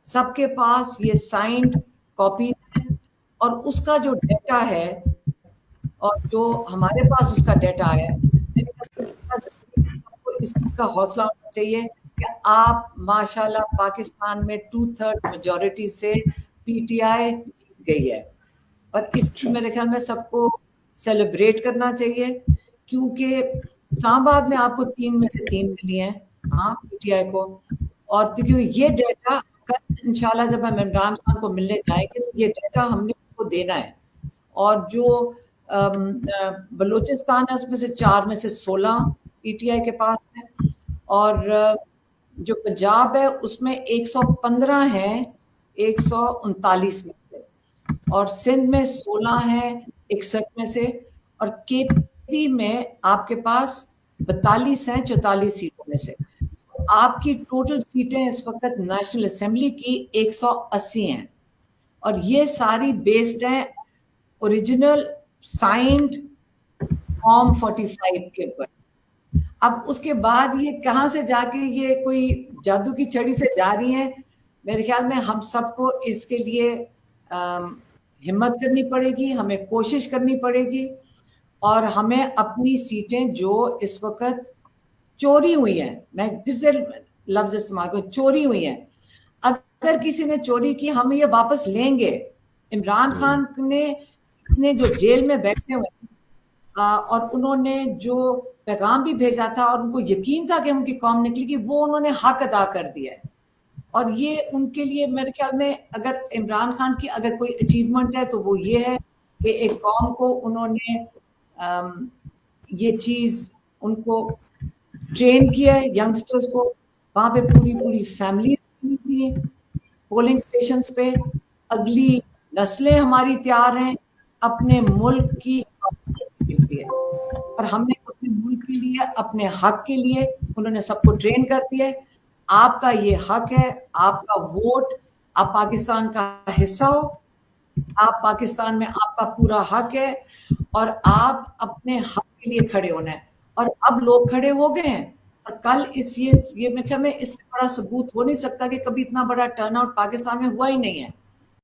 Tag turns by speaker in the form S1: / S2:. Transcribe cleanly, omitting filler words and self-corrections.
S1: سب کے پاس یہ signed copies ہیں، اور اس کا جو ڈیٹا ہے اور جو ہمارے پاس اس کا ڈیٹا ہے، سب کو اس چیز کا حوصلہ ہونا چاہیے کہ آپ ماشاءاللہ پاکستان میں 2/3 میجورٹی سے پی ٹی آئی جیت گئی ہے، اور اس کی میرے خیال میں سب کو سیلیبریٹ کرنا چاہیے، کیونکہ اسلام آباد میں آپ کو 3 میں سے 3 ملی ہیں، ہاں پی ٹی آئی کو، اور کیونکہ یہ ڈیٹا کل انشاءاللہ جب ہم عمران خان کو ملنے جائیں گے تو یہ ڈیٹا ہم نے ان کو دینا ہے، اور جو بلوچستان ہے اس میں سے 4 میں سے 16 پی ٹی آئی کے پاس ہے، اور جو پنجاب ہے اس میں 115 ہیں 139 میں سے، اور سندھ میں 16 ہیں 61 میں سے، اور کے پی میں آپ کے پاس 42 ہیں 44 سیٹوں میں سے۔ آپ کی ٹوٹل سیٹیں اس وقت نیشنل اسمبلی کی 180 ہیں، اور یہ ساری بیسڈ ہیں اوریجنل سائنڈ فارم 45 کے اوپر۔ اب اس کے بعد یہ کہاں سے جا کے یہ کوئی جادو کی چھڑی سے جا رہی ہیں، میرے خیال میں ہم سب کو اس کے لیے ہمت کرنی پڑے گی، ہمیں کوشش کرنی پڑے گی، اور ہمیں اپنی سیٹیں جو اس وقت چوری ہوئی ہیں، میں پھر سے لفظ استعمال کروں، چوری ہوئی ہیں، اگر کسی نے چوری کی ہم یہ واپس لیں گے۔ عمران خان نے جو جیل میں بیٹھے ہوئے اور انہوں نے جو پیغام بھی بھیجا تھا اور ان کو یقین تھا کہ ان کی قوم نکلے گی، وہ انہوں نے حق ادا کر دیا ہے، اور یہ ان کے لیے میرے خیال میں اگر عمران خان کی اگر کوئی اچیومنٹ ہے تو وہ یہ ہے کہ ایک قوم کو انہوں نے یہ چیز ان کو ٹرین کیا ہے، ینگسٹرز کو وہاں پہ پوری فیملیز تھی پولنگ اسٹیشنز پہ، اگلی نسلیں ہماری تیار ہیں اپنے ملک کی حفاظت کے لیے، اور ہم نے اپنے ملک کے لیے اپنے حق کے لیے انہوں نے سب کو ٹرین کر دیا ہے۔ آپ کا یہ حق ہے، آپ کا ووٹ، آپ پاکستان کا حصہ ہو، آپ پاکستان میں آپ کا پورا حق ہے، اور آپ اپنے حق کے لیے کھڑے ہونا ہے، اور اب لوگ کھڑے ہو گئے ہیں، اور کل یہ میں اس سے بڑا ثبوت ہو نہیں سکتا کہ کبھی اتنا بڑا ٹرن آؤٹ پاکستان میں ہوا ہی نہیں ہے۔